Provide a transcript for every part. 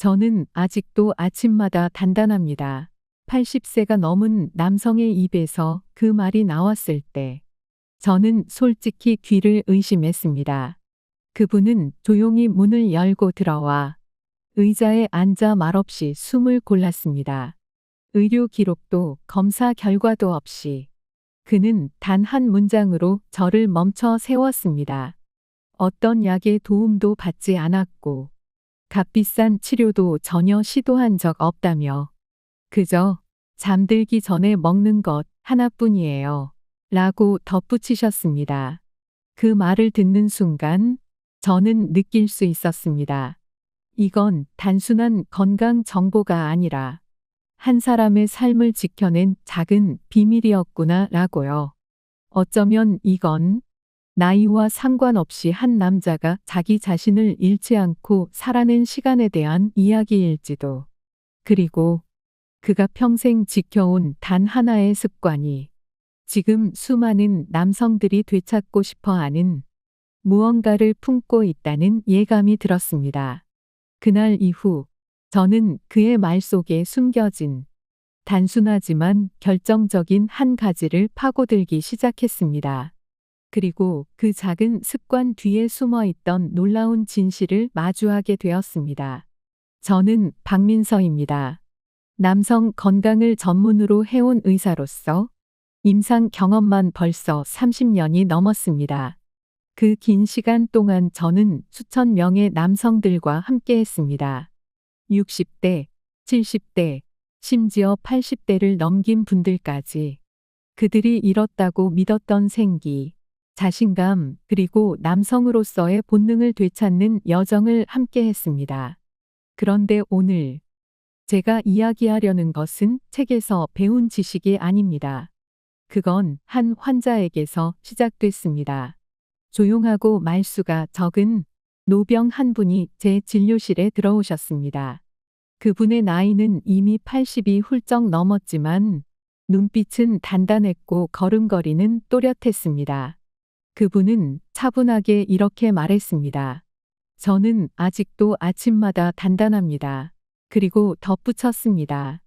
저는 아직도 아침마다 단단합니다. 80세가 넘은 남성의 입에서 그 말이 나왔을 때 저는 솔직히 귀를 의심했습니다. 그분은 조용히 문을 열고 들어와 의자에 앉아 말없이 숨을 골랐습니다. 의료 기록도 검사 결과도 없이 그는 단 한 문장으로 저를 멈춰 세웠습니다. 어떤 약의 도움도 받지 않았고 값비싼 치료도 전혀 시도한 적 없다며 그저 잠들기 전에 먹는 것 하나뿐이에요. 라고 덧붙이셨습니다. 그 말을 듣는 순간 저는 느낄 수 있었습니다. 이건 단순한 건강 정보가 아니라 한 사람의 삶을 지켜낸 작은 비밀이었구나 라고요. 어쩌면 이건 나이와 상관없이 한 남자가 자기 자신을 잃지 않고 살아낸 시간에 대한 이야기일지도. 그리고 그가 평생 지켜온 단 하나의 습관이 지금 수많은 남성들이 되찾고 싶어 하는 무언가를 품고 있다는 예감이 들었습니다. 그날 이후 저는 그의 말 속에 숨겨진 단순하지만 결정적인 한 가지를 파고들기 시작했습니다. 그리고 그 작은 습관 뒤에 숨어 있던 놀라운 진실을 마주하게 되었습니다. 저는 박민서입니다. 남성 건강을 전문으로 해온 의사로서 임상 경험만 벌써 30년이 넘었습니다. 그 긴 시간 동안 저는 수천 명의 남성들과 함께했습니다. 60대, 70대, 심지어 80대를 넘긴 분들까지 그들이 잃었다고 믿었던 생기, 자신감, 그리고 남성으로서의 본능을 되찾는 여정을 함께했습니다. 그런데 오늘 제가 이야기하려는 것은 책에서 배운 지식이 아닙니다. 그건 한 환자에게서 시작됐습니다. 조용하고 말수가 적은 노병 한 분이 제 진료실에 들어오셨습니다. 그분의 나이는 이미 80이 훌쩍 넘었지만 눈빛은 단단했고 걸음걸이는 또렷했습니다. 그분은 차분하게 이렇게 말했습니다. 저는 아직도 아침마다 단단합니다. 그리고 덧붙였습니다.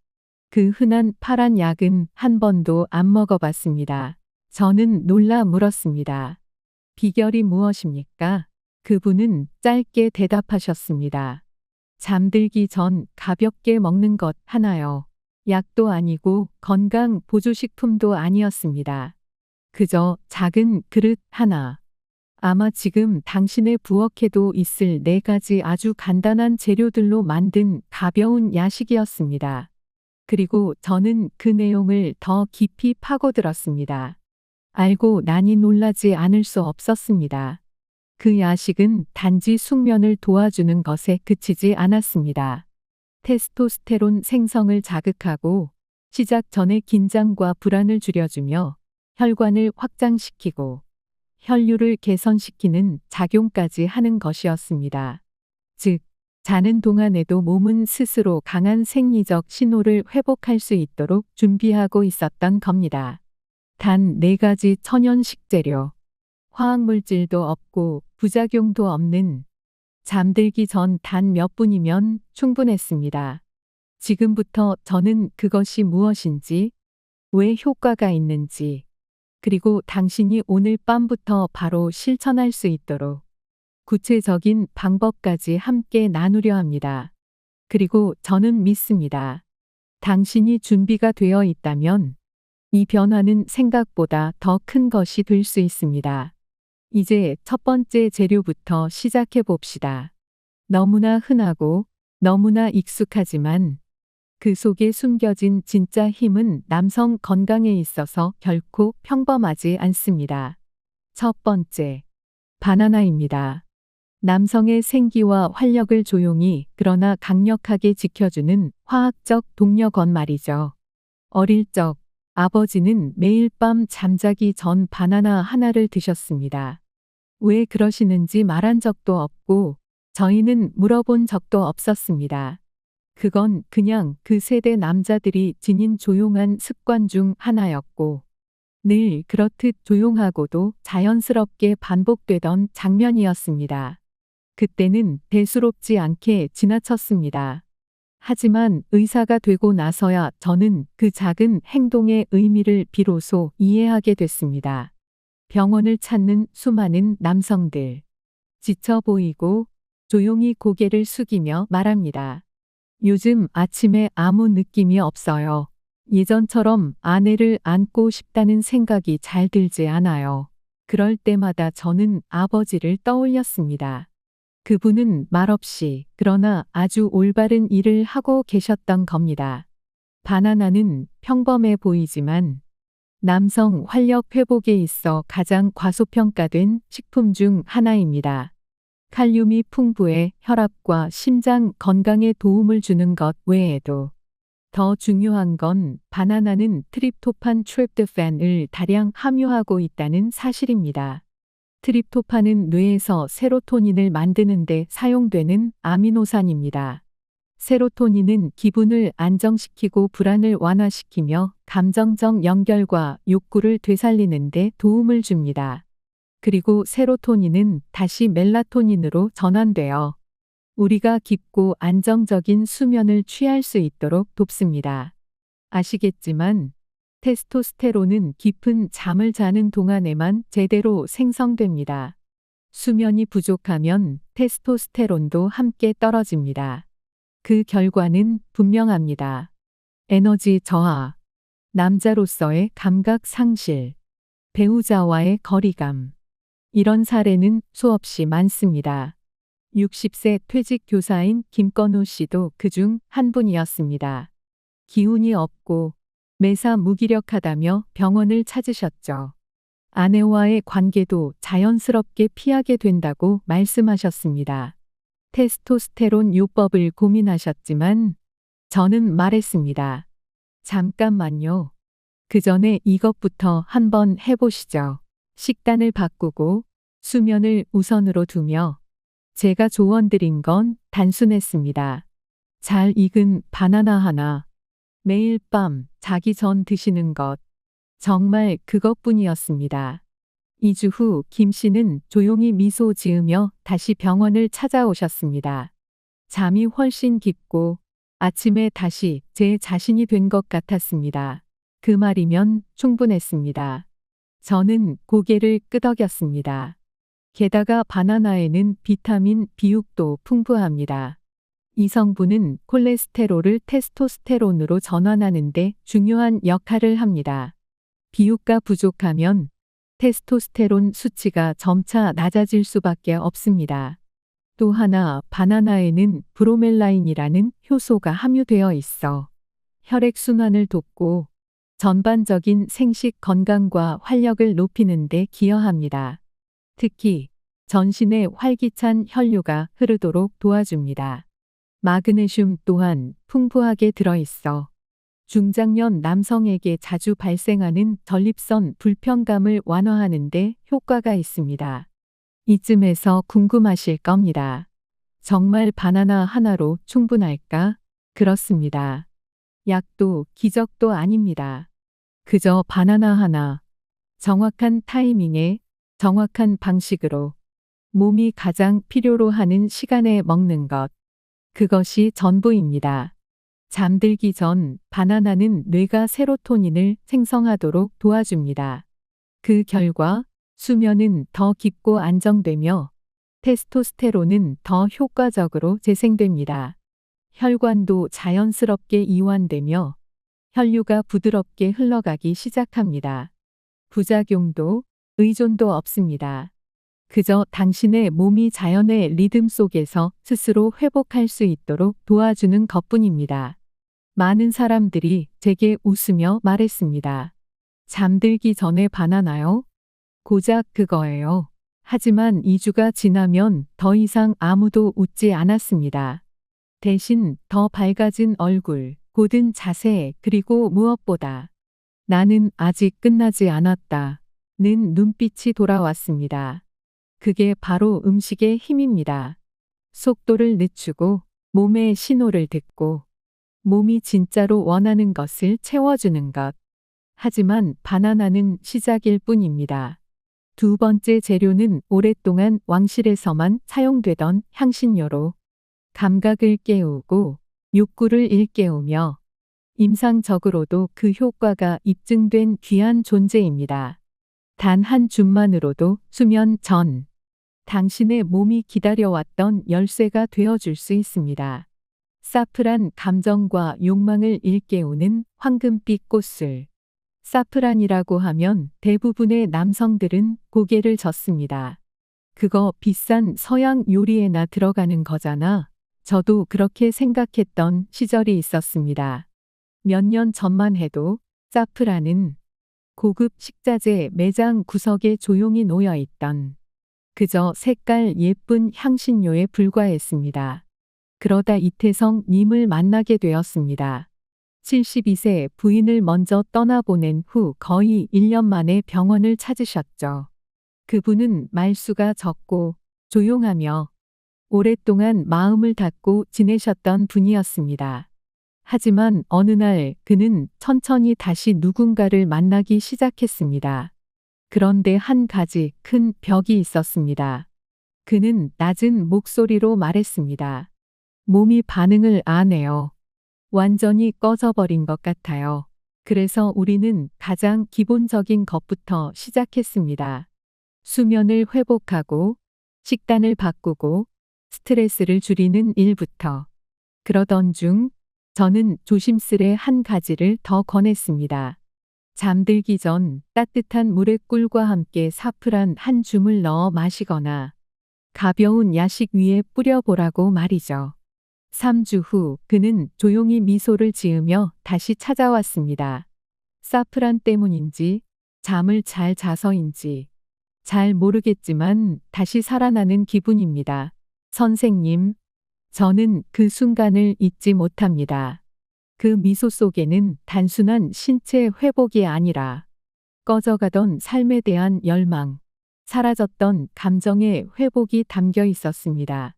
그 흔한 파란 약은 한 번도 안 먹어봤습니다. 저는 놀라 물었습니다. 비결이 무엇입니까? 그분은 짧게 대답하셨습니다. 잠들기 전 가볍게 먹는 것 하나요. 약도 아니고 건강 보조식품도 아니었습니다. 그저 작은 그릇 하나. 아마 지금 당신의 부엌에도 있을 4가지 아주 간단한 재료들로 만든 가벼운 야식이었습니다. 그리고 저는 그 내용을 더 깊이 파고들었습니다. 알고 나니 놀라지 않을 수 없었습니다. 그 야식은 단지 숙면을 도와주는 것에 그치지 않았습니다. 테스토스테론 생성을 자극하고 시작 전의 긴장과 불안을 줄여주며 혈관을 확장시키고 혈류를 개선시키는 작용까지 하는 것이었습니다. 즉, 자는 동안에도 몸은 스스로 강한 생리적 신호를 회복할 수 있도록 준비하고 있었던 겁니다. 단 4가지 천연 식재료, 화학물질도 없고 부작용도 없는 잠들기 전 단 몇 분이면 충분했습니다. 지금부터 저는 그것이 무엇인지, 왜 효과가 있는지, 그리고 당신이 오늘 밤부터 바로 실천할 수 있도록 구체적인 방법까지 함께 나누려 합니다. 그리고 저는 믿습니다. 당신이 준비가 되어 있다면 이 변화는 생각보다 더 큰 것이 될 수 있습니다. 이제 첫 번째 재료부터 시작해 봅시다. 너무나 흔하고 너무나 익숙하지만 그 속에 숨겨진 진짜 힘은 남성 건강에 있어서 결코 평범하지 않습니다. 첫 번째, 바나나입니다. 남성의 생기와 활력을 조용히 그러나 강력하게 지켜주는 화학적 동력건 말이죠. 어릴 적 아버지는 매일 밤 잠자기 전 바나나 하나를 드셨습니다. 왜 그러시는지 말한 적도 없고 저희는 물어본 적도 없었습니다. 그건 그냥 그 세대 남자들이 지닌 조용한 습관 중 하나였고 늘 그렇듯 조용하고도 자연스럽게 반복되던 장면이었습니다. 그때는 대수롭지 않게 지나쳤습니다. 하지만 의사가 되고 나서야 저는 그 작은 행동의 의미를 비로소 이해하게 됐습니다. 병원을 찾는 수많은 남성들. 지쳐 보이고 조용히 고개를 숙이며 말합니다. 요즘 아침에 아무 느낌이 없어요. 예전처럼 아내를 안고 싶다는 생각이 잘 들지 않아요. 그럴 때마다 저는 아버지를 떠올렸습니다. 그분은 말없이 그러나 아주 올바른 일을 하고 계셨던 겁니다. 바나나는 평범해 보이지만 남성 활력 회복에 있어 가장 과소평가된 식품 중 하나입니다. 칼륨이 풍부해 혈압과 심장 건강에 도움을 주는 것 외에도 더 중요한 건 바나나는 트립토판 트립토판을 다량 함유하고 있다는 사실입니다. 트립토판은 뇌에서 세로토닌을 만드는 데 사용되는 아미노산입니다. 세로토닌은 기분을 안정시키고 불안을 완화시키며 감정적 연결과 욕구를 되살리는 데 도움을 줍니다. 그리고 세로토닌은 다시 멜라토닌으로 전환되어 우리가 깊고 안정적인 수면을 취할 수 있도록 돕습니다. 아시겠지만 테스토스테론은 깊은 잠을 자는 동안에만 제대로 생성됩니다. 수면이 부족하면 테스토스테론도 함께 떨어집니다. 그 결과는 분명합니다. 에너지 저하, 남자로서의 감각 상실, 배우자와의 거리감. 이런 사례는 수없이 많습니다. 60세 퇴직 교사인 김건우 씨도 그중 한 분이었습니다. 기운이 없고 매사 무기력하다며 병원을 찾으셨죠. 아내와의 관계도 자연스럽게 피하게 된다고 말씀하셨습니다. 테스토스테론 요법을 고민하셨지만 저는 말했습니다. 잠깐만요. 그 전에 이것부터 한번 해보시죠. 식단을 바꾸고 수면을 우선으로 두며 제가 조언드린 건 단순했습니다. 잘 익은 바나나 하나, 매일 밤 자기 전 드시는 것. 정말 그것뿐이었습니다. 2주 후 김 씨는 조용히 미소 지으며 다시 병원을 찾아오셨습니다. 잠이 훨씬 깊고 아침에 다시 제 자신이 된 것 같았습니다. 그 말이면 충분했습니다. 저는 고개를 끄덕였습니다. 게다가 바나나에는 비타민 B6도 풍부합니다. 이 성분은 콜레스테롤을 테스토스테론으로 전환하는 데 중요한 역할을 합니다. B6가 부족하면 테스토스테론 수치가 점차 낮아질 수밖에 없습니다. 또 하나 바나나에는 브로멜라인이라는 효소가 함유되어 있어 혈액순환을 돕고 전반적인 생식 건강과 활력을 높이는 데 기여합니다. 특히 전신에 활기찬 혈류가 흐르도록 도와줍니다. 마그네슘 또한 풍부하게 들어있어 중장년 남성에게 자주 발생하는 전립선 불편감을 완화하는 데 효과가 있습니다. 이쯤에서 궁금하실 겁니다. 정말 바나나 하나로 충분할까? 그렇습니다. 약도 기적도 아닙니다. 그저 바나나 하나, 정확한 타이밍에 정확한 방식으로 몸이 가장 필요로 하는 시간에 먹는 것. 그것이 전부입니다. 잠들기 전 바나나는 뇌가 세로토닌을 생성하도록 도와줍니다. 그 결과 수면은 더 깊고 안정되며 테스토스테론은 더 효과적으로 재생됩니다. 혈관도 자연스럽게 이완되며 혈류가 부드럽게 흘러가기 시작합니다. 부작용도 의존도 없습니다. 그저 당신의 몸이 자연의 리듬 속에서 스스로 회복할 수 있도록 도와주는 것뿐입니다. 많은 사람들이 제게 웃으며 말했습니다. 잠들기 전에 바나나요? 고작 그거예요. 하지만 2주가 지나면 더 이상 아무도 웃지 않았습니다. 대신 더 밝아진 얼굴, 곧은 자세, 그리고 무엇보다 나는 아직 끝나지 않았다. 는 눈빛이 돌아왔습니다. 그게 바로 음식의 힘입니다. 속도를 늦추고 몸의 신호를 듣고 몸이 진짜로 원하는 것을 채워주는 것. 하지만 바나나는 시작일 뿐입니다. 두 번째 재료는 오랫동안 왕실에서만 사용되던 향신료로 감각을 깨우고 욕구를 일깨우며 임상적으로도 그 효과가 입증된 귀한 존재입니다. 단 한 줌만으로도 수면 전 당신의 몸이 기다려왔던 열쇠가 되어줄 수 있습니다. 사프란 감정과 욕망을 일깨우는 황금빛 꽃술. 사프란이라고 하면 대부분의 남성들은 고개를 젓습니다. 그거 비싼 서양 요리에나 들어가는 거잖아. 저도 그렇게 생각했던 시절이 있었습니다. 몇 년 전만 해도 사프란은 고급 식자재 매장 구석에 조용히 놓여있던 그저 색깔 예쁜 향신료에 불과했습니다. 그러다 이태성 님을 만나게 되었습니다. 72세 부인을 먼저 떠나보낸 후 거의 1년 만에 병원을 찾으셨죠. 그분은 말수가 적고 조용하며 오랫동안 마음을 닫고 지내셨던 분이었습니다. 하지만 어느 날 그는 천천히 다시 누군가를 만나기 시작했습니다. 그런데 한 가지 큰 벽이 있었습니다. 그는 낮은 목소리로 말했습니다. 몸이 반응을 안 해요. 완전히 꺼져버린 것 같아요. 그래서 우리는 가장 기본적인 것부터 시작했습니다. 수면을 회복하고 식단을 바꾸고 스트레스를 줄이는 일부터. 그러던 중 저는 조심스레 한 가지를 더 권했습니다. 잠들기 전 따뜻한 물에 꿀과 함께 사프란 한 줌을 넣어 마시거나 가벼운 야식 위에 뿌려보라고 말이죠. 3주 후 그는 조용히 미소를 지으며 다시 찾아왔습니다. 사프란 때문인지 잠을 잘 자서인지 잘 모르겠지만 다시 살아나는 기분입니다. 선생님, 저는 그 순간을 잊지 못합니다. 그 미소 속에는 단순한 신체 회복이 아니라 꺼져가던 삶에 대한 열망, 사라졌던 감정의 회복이 담겨 있었습니다.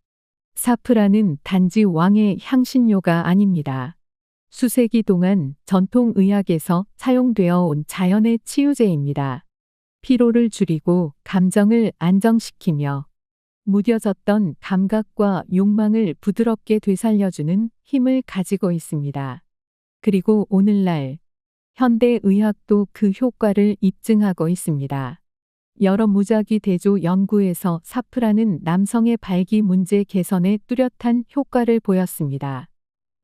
사프란은 단지 왕의 향신료가 아닙니다. 수세기 동안 전통 의학에서 사용되어 온 자연의 치유제입니다. 피로를 줄이고 감정을 안정시키며 무뎌졌던 감각과 욕망을 부드럽게 되살려주는 힘을 가지고 있습니다. 그리고 오늘날 현대 의학도 그 효과를 입증하고 있습니다. 여러 무작위 대조 연구에서 사프란은 남성의 발기 문제 개선에 뚜렷한 효과를 보였습니다.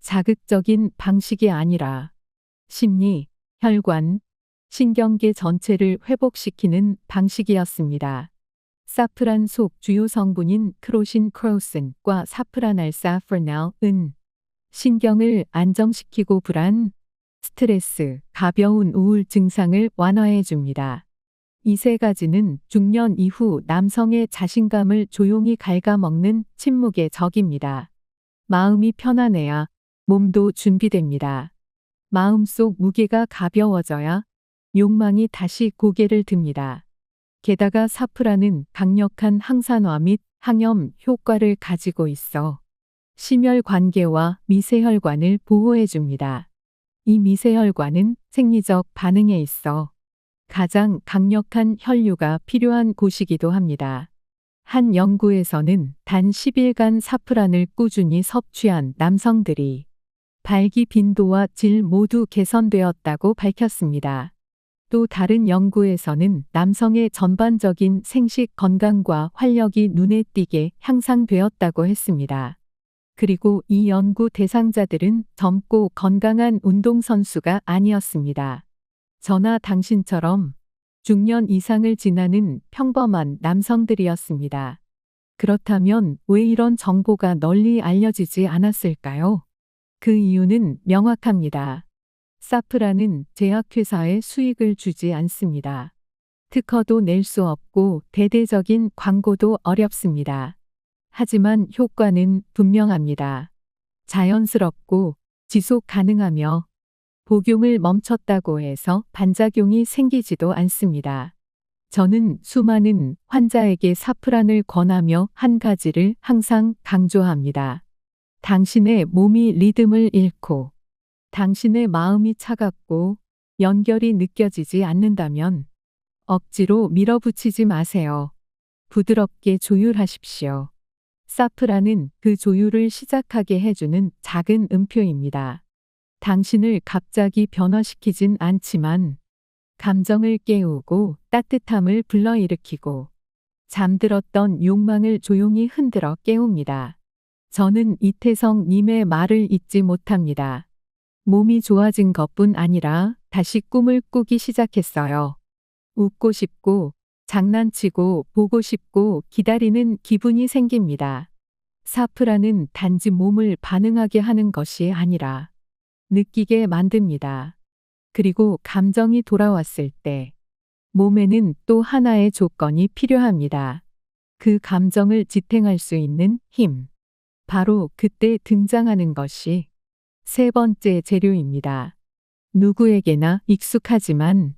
자극적인 방식이 아니라 심리, 혈관, 신경계 전체를 회복시키는 방식이었습니다. 사프란 속 주요 성분인 크로신 크로슨과 사프라날사프랄은 신경을 안정시키고 불안, 스트레스, 가벼운 우울 증상을 완화해 줍니다. 이 세 가지는 중년 이후 남성의 자신감을 조용히 갉아먹는 침묵의 적입니다. 마음이 편안해야 몸도 준비됩니다. 마음속 무게가 가벼워져야 욕망이 다시 고개를 듭니다. 게다가 사프란은 강력한 항산화 및 항염 효과를 가지고 있어 심혈관계와 미세혈관을 보호해 줍니다. 이 미세혈관은 생리적 반응에 있어 가장 강력한 혈류가 필요한 곳이기도 합니다. 한 연구에서는 단 10일간 사프란을 꾸준히 섭취한 남성들이 발기 빈도와 질 모두 개선되었다고 밝혔습니다. 또 다른 연구에서는 남성의 전반적인 생식 건강과 활력이 눈에 띄게 향상되었다고 했습니다. 그리고 이 연구 대상자들은 젊고 건강한 운동선수가 아니었습니다. 저나 당신처럼 중년 이상을 지나는 평범한 남성들이었습니다. 그렇다면 왜 이런 정보가 널리 알려지지 않았을까요? 그 이유는 명확합니다. 사프란은 제약회사에 수익을 주지 않습니다. 특허도 낼 수 없고 대대적인 광고도 어렵습니다. 하지만 효과는 분명합니다. 자연스럽고 지속 가능하며 복용을 멈췄다고 해서 반작용이 생기지도 않습니다. 저는 수많은 환자에게 사프란을 권하며 한 가지를 항상 강조합니다. 당신의 몸이 리듬을 잃고 당신의 마음이 차갑고 연결이 느껴지지 않는다면 억지로 밀어붙이지 마세요. 부드럽게 조율하십시오. 사프란은 그 조율을 시작하게 해주는 작은 음표입니다. 당신을 갑자기 변화시키진 않지만 감정을 깨우고 따뜻함을 불러일으키고 잠들었던 욕망을 조용히 흔들어 깨웁니다. 저는 이태성 님의 말을 잊지 못합니다. 몸이 좋아진 것뿐 아니라 다시 꿈을 꾸기 시작했어요. 웃고 싶고 장난치고 보고 싶고 기다리는 기분이 생깁니다. 사프란은 단지 몸을 반응하게 하는 것이 아니라 느끼게 만듭니다. 그리고 감정이 돌아왔을 때 몸에는 또 하나의 조건이 필요합니다. 그 감정을 지탱할 수 있는 힘. 바로 그때 등장하는 것이 세 번째 재료입니다. 누구에게나 익숙하지만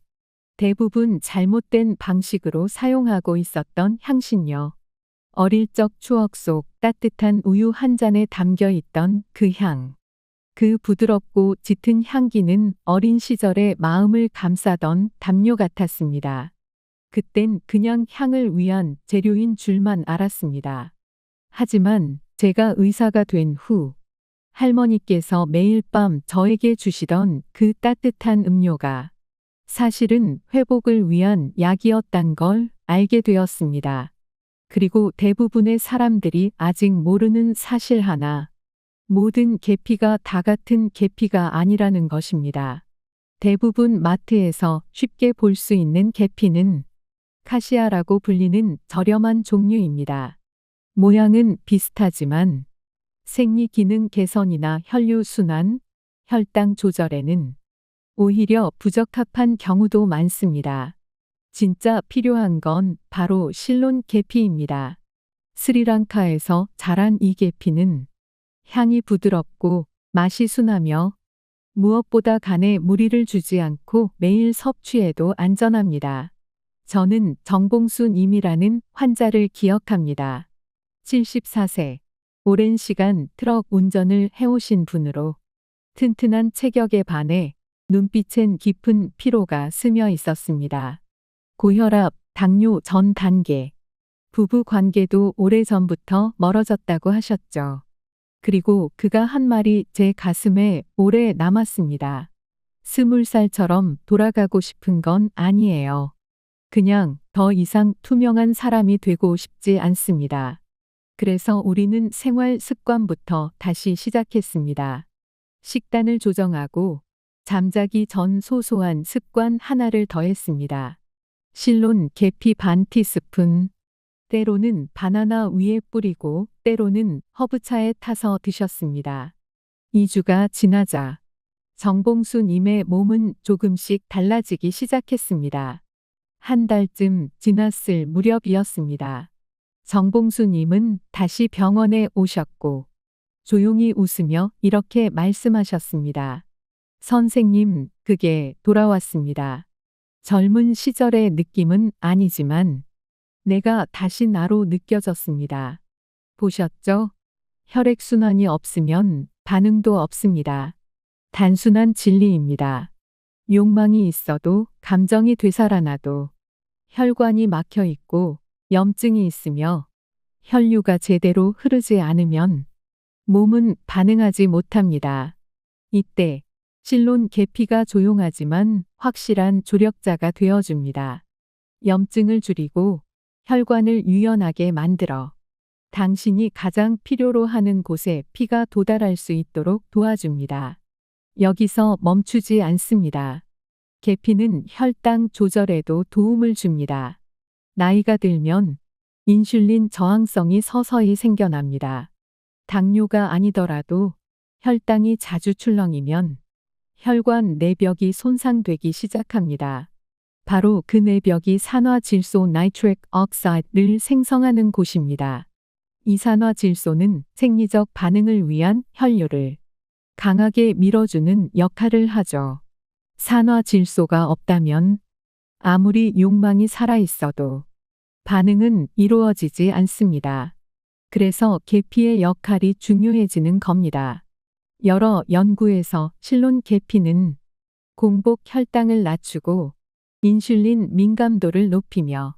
대부분 잘못된 방식으로 사용하고 있었던 향신료. 어릴 적 추억 속 따뜻한 우유 한 잔에 담겨 있던 그 향. 그 부드럽고 짙은 향기는 어린 시절의 마음을 감싸던 담요 같았습니다. 그땐 그냥 향을 위한 재료인 줄만 알았습니다. 하지만 제가 의사가 된 후 할머니께서 매일 밤 저에게 주시던 그 따뜻한 음료가 사실은 회복을 위한 약이었단 걸 알게 되었습니다. 그리고 대부분의 사람들이 아직 모르는 사실 하나. 모든 계피가 다 같은 계피가 아니라는 것입니다. 대부분 마트에서 쉽게 볼 수 있는 계피는 카시아라고 불리는 저렴한 종류입니다. 모양은 비슷하지만 생리 기능 개선이나 혈류 순환, 혈당 조절에는 오히려 부적합한 경우도 많습니다. 진짜 필요한 건 바로 실론 계피입니다. 스리랑카에서 자란 이 계피는 향이 부드럽고 맛이 순하며 무엇보다 간에 무리를 주지 않고 매일 섭취해도 안전합니다. 저는 정봉수 님이라는 환자를 기억합니다. 74세. 오랜 시간 트럭 운전을 해오신 분으로 튼튼한 체격에 반해 눈빛엔 깊은 피로가 스며 있었습니다. 고혈압, 당뇨 전 단계. 부부 관계도 오래전부터 멀어졌다고 하셨죠. 그리고 그가 한 말이 제 가슴에 오래 남았습니다. 20살처럼 돌아가고 싶은 건 아니에요. 그냥 더 이상 투명한 사람이 되고 싶지 않습니다. 그래서 우리는 생활 습관부터 다시 시작했습니다. 식단을 조정하고 잠자기 전 소소한 습관 하나를 더했습니다. 실론 계피 반 티스푼. 때로는 바나나 위에 뿌리고 때로는 허브차에 타서 드셨습니다. 2주가 지나자 정봉수 님의 몸은 조금씩 달라지기 시작했습니다. 한 달쯤 지났을 무렵이었습니다. 정봉수 님은 다시 병원에 오셨고 조용히 웃으며 이렇게 말씀하셨습니다. 선생님, 그게 돌아왔습니다. 젊은 시절의 느낌은 아니지만 내가 다시 나로 느껴졌습니다. 보셨죠? 혈액순환이 없으면 반응도 없습니다. 단순한 진리입니다. 욕망이 있어도 감정이 되살아나도 혈관이 막혀 있고 염증이 있으며 혈류가 제대로 흐르지 않으면 몸은 반응하지 못합니다. 이때 실론 계피가 조용하지만 확실한 조력자가 되어줍니다. 염증을 줄이고 혈관을 유연하게 만들어 당신이 가장 필요로 하는 곳에 피가 도달할 수 있도록 도와줍니다. 여기서 멈추지 않습니다. 계피는 혈당 조절에도 도움을 줍니다. 나이가 들면 인슐린 저항성이 서서히 생겨납니다. 당뇨가 아니더라도 혈당이 자주 출렁이면 혈관 내벽이 손상되기 시작합니다. 바로 그 내벽이 산화질소 나이트릭 억사이드를 생성하는 곳입니다. 이산화질소는 생리적 반응을 위한 혈류를 강하게 밀어주는 역할을 하죠. 산화질소가 없다면 아무리 욕망이 살아있어도 반응은 이루어지지 않습니다. 그래서 계피의 역할이 중요해지는 겁니다. 여러 연구에서 실론 계피는 공복 혈당을 낮추고 인슐린 민감도를 높이며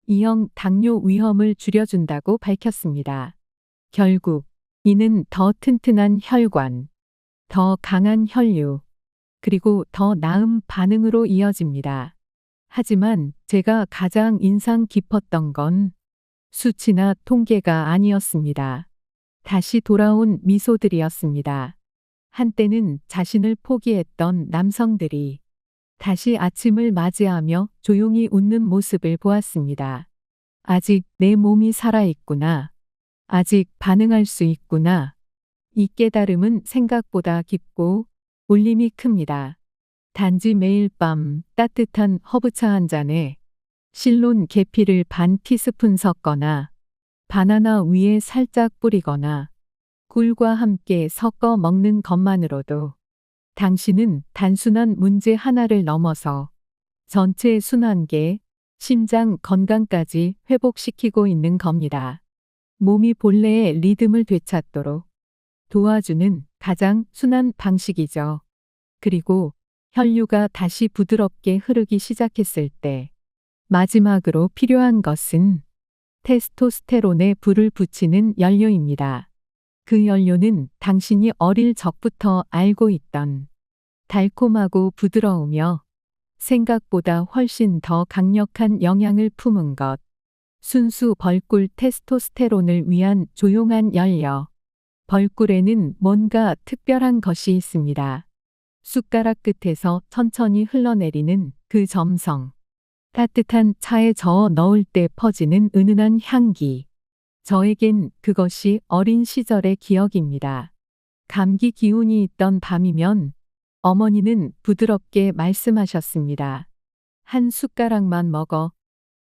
E형 당뇨 위험을 줄여준다고 밝혔습니다. 결국 이는 더 튼튼한 혈관, 더 강한 혈류, 그리고 더 나은 반응으로 이어집니다. 하지만 제가 가장 인상 깊었던 건 수치나 통계가 아니었습니다. 다시 돌아온 미소들이었습니다. 한때는 자신을 포기했던 남성들이 다시 아침을 맞이하며 조용히 웃는 모습을 보았습니다. 아직 내 몸이 살아있구나. 아직 반응할 수 있구나. 이 깨달음은 생각보다 깊고 울림이 큽니다. 단지 매일 밤 따뜻한 허브차 한 잔에 실론 계피를 반 티스푼 섞거나 바나나 위에 살짝 뿌리거나 꿀과 함께 섞어 먹는 것만으로도 당신은 단순한 문제 하나를 넘어서 전체 순환계, 심장 건강까지 회복시키고 있는 겁니다. 몸이 본래의 리듬을 되찾도록 도와주는 가장 순한 방식이죠. 그리고 혈류가 다시 부드럽게 흐르기 시작했을 때 마지막으로 필요한 것은 테스토스테론에 불을 붙이는 연료입니다. 그 연료는 당신이 어릴 적부터 알고 있던 달콤하고 부드러우며 생각보다 훨씬 더 강력한 영향을 품은 것. 순수 벌꿀 테스토스테론을 위한 조용한 연료. 벌꿀에는 뭔가 특별한 것이 있습니다. 숟가락 끝에서 천천히 흘러내리는 그 점성. 따뜻한 차에 저어 넣을 때 퍼지는 은은한 향기. 저에겐 그것이 어린 시절의 기억입니다. 감기 기운이 있던 밤이면 어머니는 부드럽게 말씀하셨습니다. 한 숟가락만 먹어.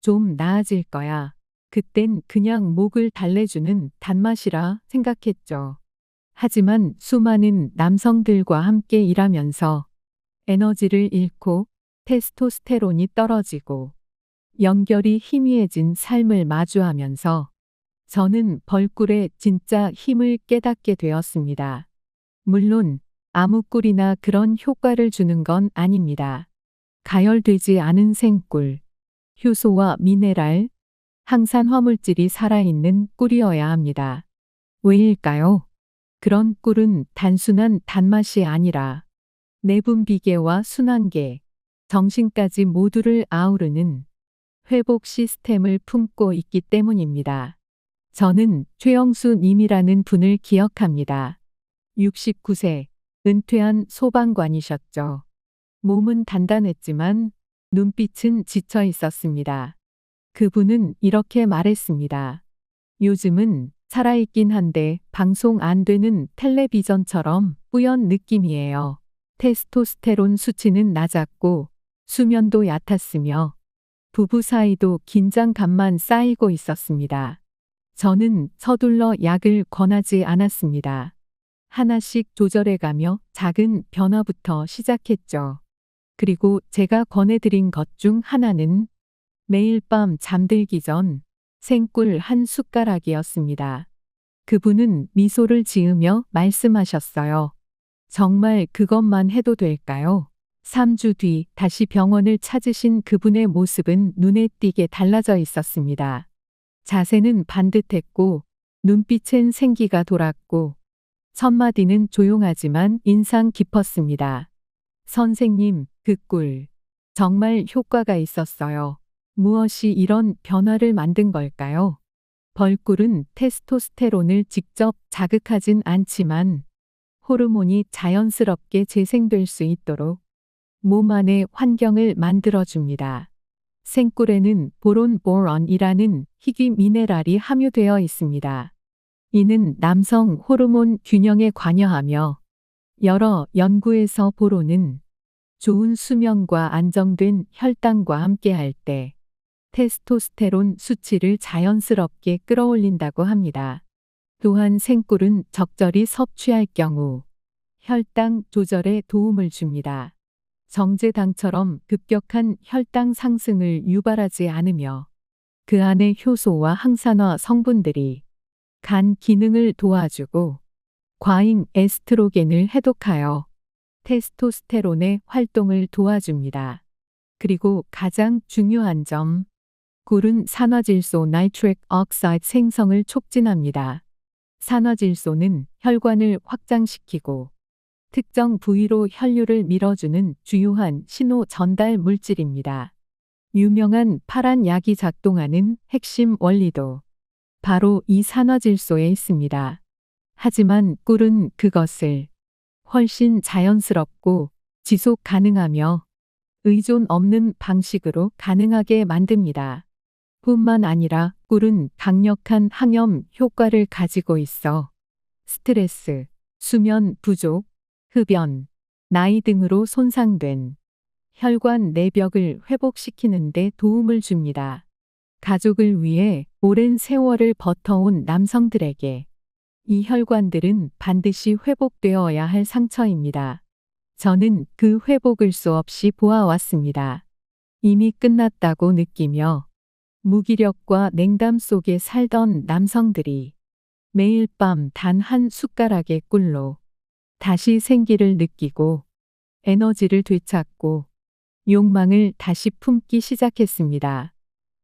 좀 나아질 거야. 그땐 그냥 목을 달래주는 단맛이라 생각했죠. 하지만 수많은 남성들과 함께 일하면서 에너지를 잃고 테스토스테론이 떨어지고 연결이 희미해진 삶을 마주하면서 저는 벌꿀의 진짜 힘을 깨닫게 되었습니다. 물론 아무 꿀이나 그런 효과를 주는 건 아닙니다. 가열되지 않은 생꿀, 효소와 미네랄, 항산 화물질이 살아있는 꿀이어야 합니다. 왜일까요? 그런 꿀은 단순한 단맛이 아니라 내분 비계와 순환계, 정신까지 모두를 아우르는 회복 시스템을 품고 있기 때문입니다. 저는 최영수 님이라는 분을 기억합니다. 69세, 은퇴한 소방관이셨죠. 몸은 단단했지만 눈빛은 지쳐 있었습니다. 그분은 이렇게 말했습니다. 요즘은 살아있긴 한데 방송 안 되는 텔레비전처럼 뿌연 느낌이에요. 테스토스테론 수치는 낮았고 수면도 얕았으며 부부 사이도 긴장감만 쌓이고 있었습니다. 저는 서둘러 약을 권하지 않았습니다. 하나씩 조절해가며 작은 변화부터 시작했죠. 그리고 제가 권해드린 것 중 하나는 매일 밤 잠들기 전 생꿀 한 숟가락이었습니다. 그분은 미소를 지으며 말씀하셨어요. 정말 그것만 해도 될까요? 3주 뒤 다시 병원을 찾으신 그분의 모습은 눈에 띄게 달라져 있었습니다. 자세는 반듯했고 눈빛엔 생기가 돌았고 첫마디는 조용하지만 인상 깊었습니다. 선생님, 그 꿀 정말 효과가 있었어요. 무엇이 이런 변화를 만든 걸까요? 벌꿀은 테스토스테론을 직접 자극하진 않지만 호르몬이 자연스럽게 재생될 수 있도록 몸 안의 환경을 만들어줍니다. 생꿀에는 보론이라는 희귀 미네랄이 함유되어 있습니다. 이는 남성 호르몬 균형에 관여하며 여러 연구에서 보론은 좋은 수면과 안정된 혈당과 함께할 때 테스토스테론 수치를 자연스럽게 끌어올린다고 합니다. 또한 생꿀은 적절히 섭취할 경우 혈당 조절에 도움을 줍니다. 정제당처럼 급격한 혈당 상승을 유발하지 않으며 그 안의 효소와 항산화 성분들이 간 기능을 도와주고 과잉 에스트로겐을 해독하여 테스토스테론의 활동을 도와줍니다. 그리고 가장 중요한 점, 꿀은 산화질소 나이트릭 억사이드 생성을 촉진합니다. 산화질소는 혈관을 확장시키고 특정 부위로 혈류를 밀어주는 주요한 신호 전달 물질입니다. 유명한 파란 약이 작동하는 핵심 원리도 바로 이 산화질소에 있습니다. 하지만 꿀은 그것을 훨씬 자연스럽고 지속 가능하며 의존 없는 방식으로 가능하게 만듭니다. 뿐만 아니라 꿀은 강력한 항염 효과를 가지고 있어 스트레스, 수면 부족, 흡연, 나이 등으로 손상된 혈관 내벽을 회복시키는 데 도움을 줍니다. 가족을 위해 오랜 세월을 버텨온 남성들에게 이 혈관들은 반드시 회복되어야 할 상처입니다. 저는 그 회복을 수없이 보아왔습니다. 이미 끝났다고 느끼며 무기력과 냉담 속에 살던 남성들이 매일 밤 단 한 숟가락의 꿀로 다시 생기를 느끼고 에너지를 되찾고 욕망을 다시 품기 시작했습니다.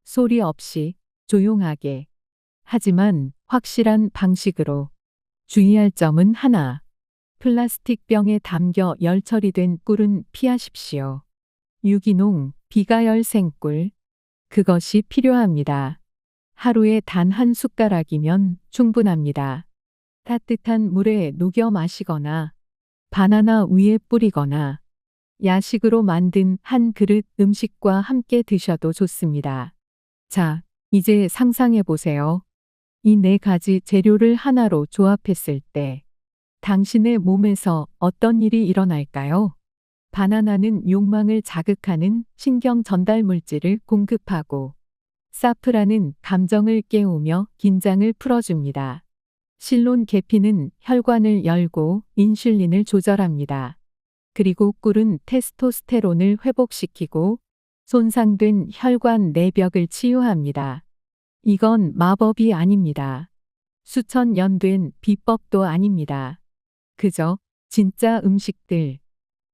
소리 없이 조용하게 하지만 확실한 방식으로. 주의할 점은 하나. 플라스틱 병에 담겨 열 처리된 꿀은 피하십시오. 유기농, 비가열 생꿀. 그것이 필요합니다. 하루에 단 한 숟가락이면 충분합니다. 따뜻한 물에 녹여 마시거나 바나나 위에 뿌리거나 야식으로 만든 한 그릇 음식과 함께 드셔도 좋습니다. 자, 이제 상상해 보세요. 이 네 가지 재료를 하나로 조합했을 때 당신의 몸에서 어떤 일이 일어날까요? 바나나는 욕망을 자극하는 신경 전달 물질을 공급하고 사프라는 감정을 깨우며 긴장을 풀어줍니다. 실론 계피는 혈관을 열고 인슐린을 조절합니다. 그리고 꿀은 테스토스테론을 회복시키고 손상된 혈관 내벽을 치유합니다. 이건 마법이 아닙니다. 수천 년 된 비법도 아닙니다. 그저 진짜 음식들,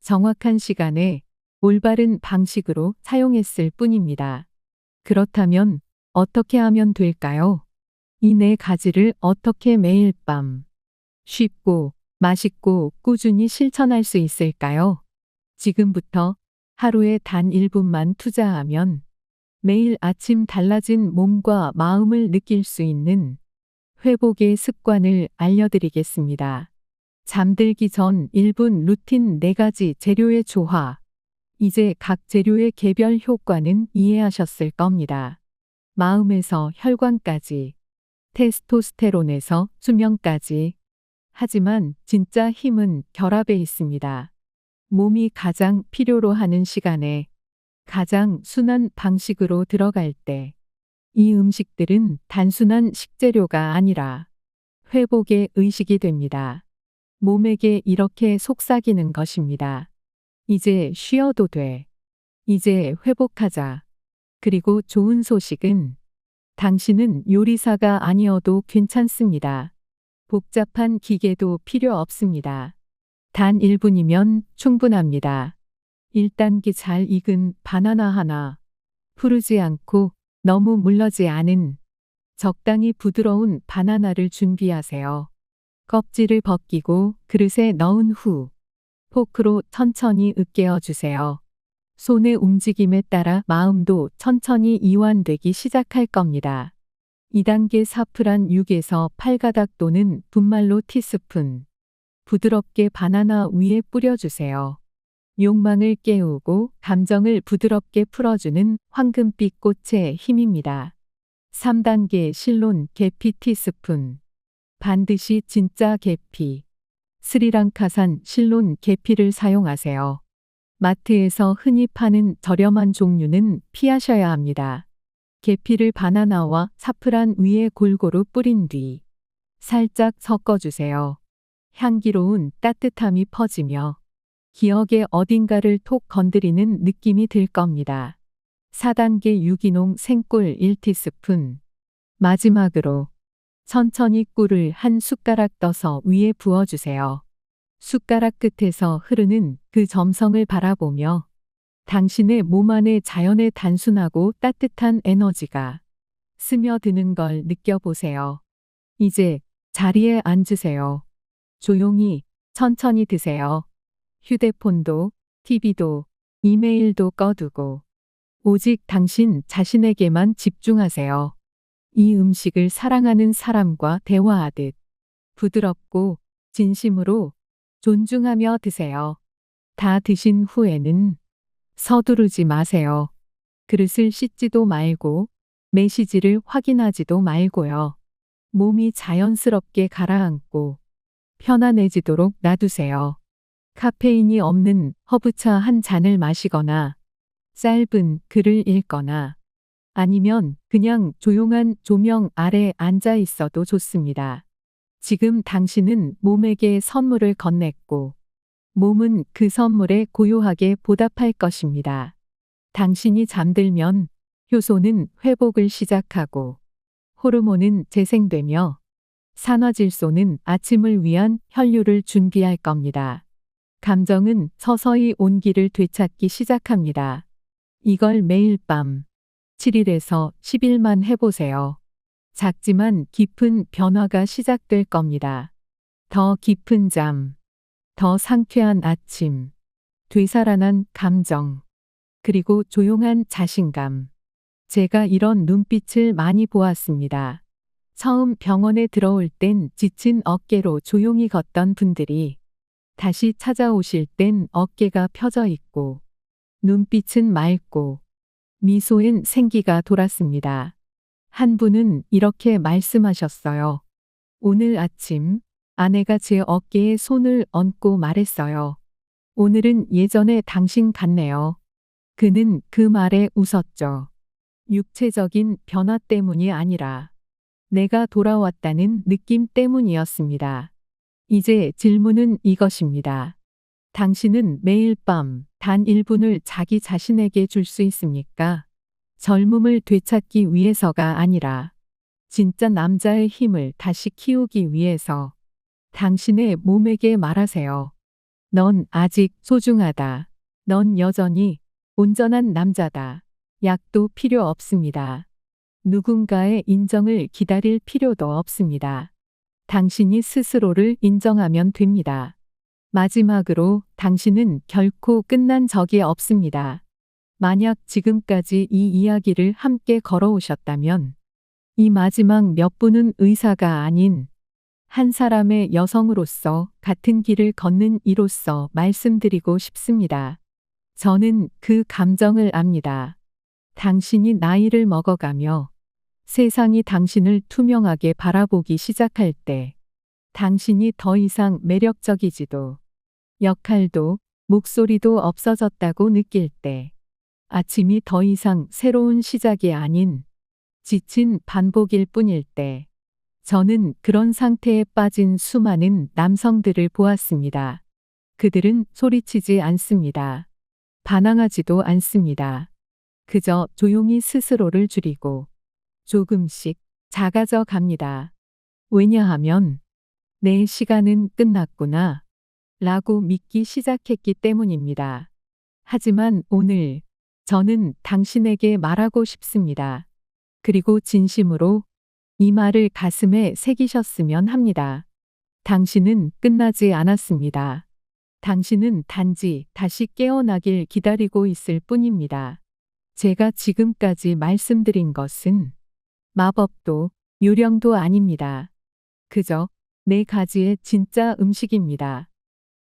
정확한 시간에 올바른 방식으로 사용했을 뿐입니다. 그렇다면 어떻게 하면 될까요? 이 네 가지를 어떻게 매일 밤 쉽고 맛있고 꾸준히 실천할 수 있을까요? 지금부터 하루에 단 1분만 투자하면 매일 아침 달라진 몸과 마음을 느낄 수 있는 회복의 습관을 알려드리겠습니다. 잠들기 전 1분 루틴 4가지 재료의 조화. 이제 각 재료의 개별 효과는 이해하셨을 겁니다. 마음에서 혈관까지, 테스토스테론에서 수면까지. 하지만 진짜 힘은 결합에 있습니다. 몸이 가장 필요로 하는 시간에 가장 순한 방식으로 들어갈 때 이 음식들은 단순한 식재료가 아니라 회복의 의식이 됩니다. 몸에게 이렇게 속삭이는 것입니다. 이제 쉬어도 돼. 이제 회복하자. 그리고 좋은 소식은 당신은 요리사가 아니어도 괜찮습니다. 복잡한 기계도 필요 없습니다. 단 1분이면 충분합니다. 1단계 잘 익은 바나나 하나. 푸르지 않고 너무 물러지 않은 적당히 부드러운 바나나를 준비하세요. 껍질을 벗기고 그릇에 넣은 후 포크로 천천히 으깨어 주세요. 손의 움직임에 따라 마음도 천천히 이완되기 시작할 겁니다. 2단계 사프란 6에서 8가닥 또는 분말로 티스푼. 부드럽게 바나나 위에 뿌려주세요. 욕망을 깨우고 감정을 부드럽게 풀어주는 황금빛 꽃의 힘입니다. 3단계 실론 계피 티스푼. 반드시 진짜 계피. 스리랑카산 실론 계피를 사용하세요. 마트에서 흔히 파는 저렴한 종류는 피하셔야 합니다. 계피를 바나나와 사프란 위에 골고루 뿌린 뒤 살짝 섞어주세요. 향기로운 따뜻함이 퍼지며 기억의 어딘가를 톡 건드리는 느낌이 들 겁니다. 4단계 유기농 생꿀 1티스푼. 마지막으로 천천히 꿀을 한 숟가락 떠서 위에 부어주세요. 숟가락 끝에서 흐르는 그 점성을 바라보며 당신의 몸 안에 자연의 단순하고 따뜻한 에너지가 스며드는 걸 느껴보세요. 이제 자리에 앉으세요. 조용히 천천히 드세요. 휴대폰도, TV도, 이메일도 꺼두고 오직 당신 자신에게만 집중하세요. 이 음식을 사랑하는 사람과 대화하듯 부드럽고 진심으로 존중하며 드세요. 다 드신 후에는 서두르지 마세요. 그릇을 씻지도 말고 메시지를 확인하지도 말고요. 몸이 자연스럽게 가라앉고 편안해지도록 놔두세요. 카페인이 없는 허브차 한 잔을 마시거나 짧은 글을 읽거나 아니면 그냥 조용한 조명 아래 앉아 있어도 좋습니다. 지금 당신은 몸에게 선물을 건넸고 몸은 그 선물에 고요하게 보답할 것입니다. 당신이 잠들면 효소는 회복을 시작하고 호르몬은 재생되며 산화질소는 아침을 위한 혈류를 준비할 겁니다. 감정은 서서히 온기를 되찾기 시작합니다. 이걸 매일 밤 7일에서 10일만 해보세요. 작지만 깊은 변화가 시작될 겁니다. 더 깊은 잠, 더 상쾌한 아침, 되살아난 감정, 그리고 조용한 자신감. 제가 이런 눈빛을 많이 보았습니다. 처음 병원에 들어올 땐 지친 어깨로 조용히 걷던 분들이 다시 찾아오실 땐 어깨가 펴져 있고 눈빛은 맑고 미소엔 생기가 돌았습니다. 한 분은 이렇게 말씀하셨어요. 오늘 아침 아내가 제 어깨에 손을 얹고 말했어요. 오늘은 예전의 당신 같네요. 그는 그 말에 웃었죠. 육체적인 변화 때문이 아니라 내가 돌아왔다는 느낌 때문이었습니다. 이제 질문은 이것입니다. 당신은 매일 밤 단 1분을 자기 자신에게 줄 수 있습니까? 젊음을 되찾기 위해서가 아니라 진짜 남자의 힘을 다시 키우기 위해서 당신의 몸에게 말하세요. 넌 아직 소중하다. 넌 여전히 온전한 남자다. 약도 필요 없습니다. 누군가의 인정을 기다릴 필요도 없습니다. 당신이 스스로를 인정하면 됩니다. 마지막으로 당신은 결코 끝난 적이 없습니다. 만약 지금까지 이 이야기를 함께 걸어오셨다면 이 마지막 몇 분은 의사가 아닌 한 사람의 여성으로서 같은 길을 걷는 이로서 말씀드리고 싶습니다. 저는 그 감정을 압니다. 당신이 나이를 먹어가며 세상이 당신을 투명하게 바라보기 시작할 때 당신이 더 이상 매력적이지도 역할도 목소리도 없어졌다고 느낄 때 아침이 더 이상 새로운 시작이 아닌 지친 반복일 뿐일 때 저는 그런 상태에 빠진 수많은 남성들을 보았습니다. 그들은 소리치지 않습니다. 반항하지도 않습니다. 그저 조용히 스스로를 줄이고 조금씩 작아져 갑니다. 왜냐하면 내 시간은 끝났구나 라고 믿기 시작했기 때문입니다. 하지만 오늘 저는 당신에게 말하고 싶습니다. 그리고 진심으로 이 말을 가슴에 새기셨으면 합니다. 당신은 끝나지 않았습니다. 당신은 단지 다시 깨어나길 기다리고 있을 뿐입니다. 제가 지금까지 말씀드린 것은 마법도 요령도 아닙니다. 그저 4가지의 진짜 음식입니다.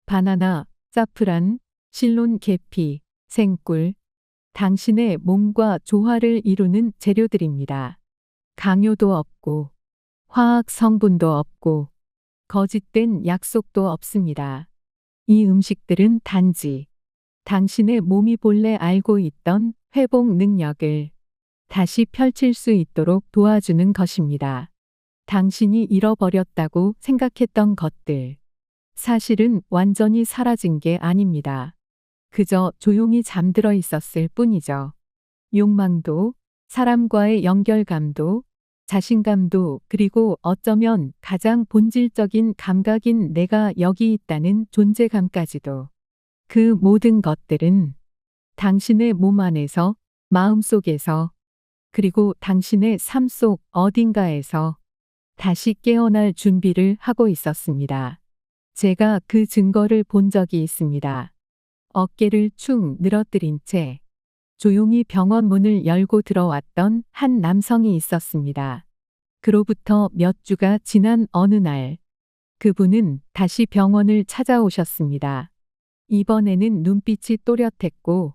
바나나, 사프란, 실론 계피, 생꿀, 당신의 몸과 조화를 이루는 재료들입니다. 강요도 없고 화학 성분도 없고 거짓된 약속도 없습니다. 이 음식들은 단지 당신의 몸이 본래 알고 있던 회복 능력을 다시 펼칠 수 있도록 도와주는 것입니다. 당신이 잃어버렸다고 생각했던 것들, 사실은 완전히 사라진 게 아닙니다. 그저 조용히 잠들어 있었을 뿐이죠. 욕망도, 사람과의 연결감도, 자신감도, 그리고 어쩌면 가장 본질적인 감각인 내가 여기 있다는 존재감까지도. 그 모든 것들은 당신의 몸 안에서, 마음 속에서, 그리고 당신의 삶 속 어딘가에서 다시 깨어날 준비를 하고 있었습니다. 제가 그 증거를 본 적이 있습니다. 어깨를 축 늘어뜨린 채 조용히 병원 문을 열고 들어왔던 한 남성이 있었습니다. 그로부터 몇 주가 지난 어느 날, 그분은 다시 병원을 찾아오셨습니다. 이번에는 눈빛이 또렷했고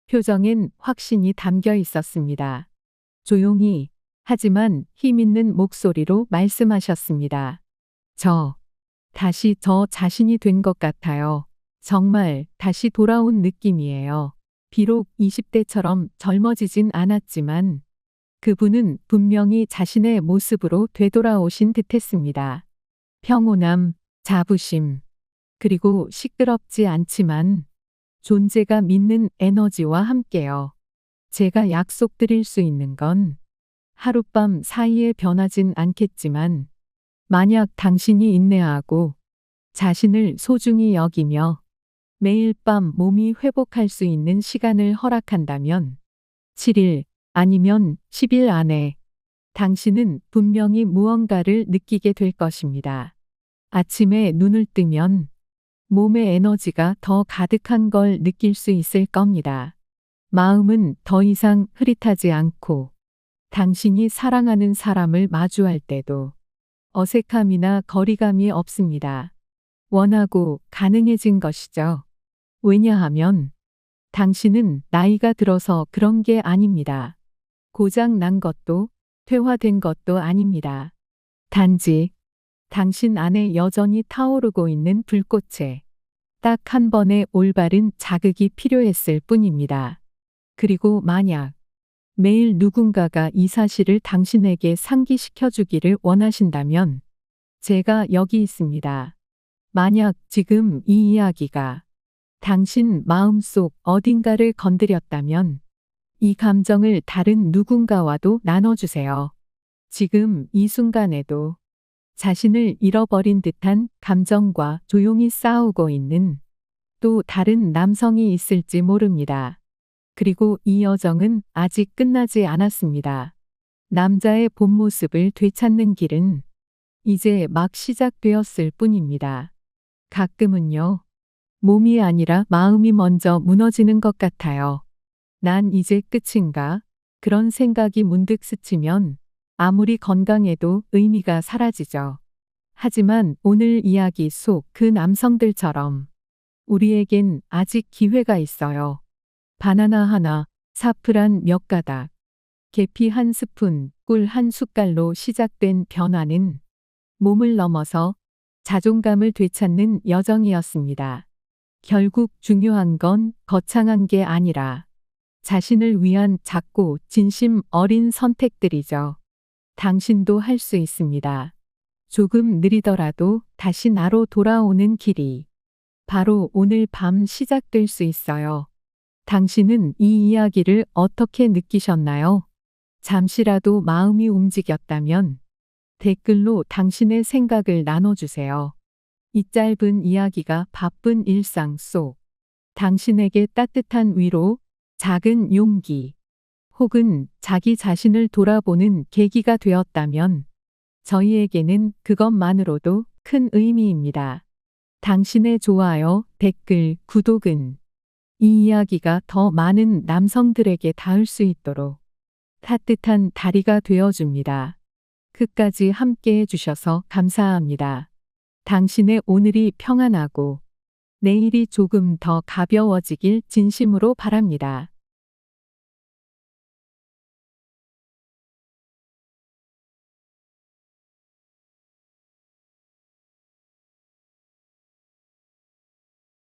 표정엔 확신이 담겨 있었습니다. 조용히 하지만 힘있는 목소리로 말씀하셨습니다. 다시 저 자신이 된 것 같아요. 정말 다시 돌아온 느낌이에요. 비록 20대처럼 젊어지진 않았지만 그분은 분명히 자신의 모습으로 되돌아오신 듯했습니다. 평온함, 자부심, 그리고 시끄럽지 않지만 존재가 믿는 에너지와 함께요. 제가 약속드릴 수 있는 건 하룻밤 사이에 변하진 않겠지만 만약 당신이 인내하고 자신을 소중히 여기며 매일 밤 몸이 회복할 수 있는 시간을 허락한다면 7일 아니면 10일 안에 당신은 분명히 무언가를 느끼게 될 것입니다. 아침에 눈을 뜨면 몸의 에너지가 더 가득한 걸 느낄 수 있을 겁니다. 마음은 더 이상 흐릿하지 않고 당신이 사랑하는 사람을 마주할 때도 어색함이나 거리감이 없습니다. 원하고 가능해진 것이죠. 왜냐하면 당신은 나이가 들어서 그런 게 아닙니다. 고장 난 것도 퇴화된 것도 아닙니다. 단지 당신 안에 여전히 타오르고 있는 불꽃에 딱 한 번의 올바른 자극이 필요했을 뿐입니다. 그리고 만약 매일 누군가가 이 사실을 당신에게 상기시켜 주기를 원하신다면 제가 여기 있습니다. 만약 지금 이 이야기가 당신 마음속 어딘가를 건드렸다면 이 감정을 다른 누군가와도 나눠주세요. 지금 이 순간에도 자신을 잃어버린 듯한 감정과 조용히 싸우고 있는 또 다른 남성이 있을지 모릅니다. 그리고 이 여정은 아직 끝나지 않았습니다. 남자의 본 모습을 되찾는 길은 이제 막 시작되었을 뿐입니다. 가끔은요, 몸이 아니라 마음이 먼저 무너지는 것 같아요. 난 이제 끝인가? 그런 생각이 문득 스치면 아무리 건강해도 의미가 사라지죠. 하지만 오늘 이야기 속 그 남성들처럼 우리에겐 아직 기회가 있어요. 바나나 하나, 사프란 몇 가닥, 계피 한 스푼, 꿀 한 숟갈로 시작된 변화는 몸을 넘어서 자존감을 되찾는 여정이었습니다. 결국 중요한 건 거창한 게 아니라 자신을 위한 작고 진심 어린 선택들이죠. 당신도 할 수 있습니다. 조금 느리더라도 다시 나로 돌아오는 길이 바로 오늘 밤 시작될 수 있어요. 당신은 이 이야기를 어떻게 느끼셨나요? 잠시라도 마음이 움직였다면 댓글로 당신의 생각을 나눠주세요. 이 짧은 이야기가 바쁜 일상 속 당신에게 따뜻한 위로, 작은 용기, 혹은 자기 자신을 돌아보는 계기가 되었다면 저희에게는 그것만으로도 큰 의미입니다. 당신의 좋아요, 댓글, 구독은 이 이야기가 더 많은 남성들에게 닿을 수 있도록 따뜻한 다리가 되어줍니다. 끝까지 함께 해주셔서 감사합니다. 당신의 오늘이 평안하고 내일이 조금 더 가벼워지길 진심으로 바랍니다.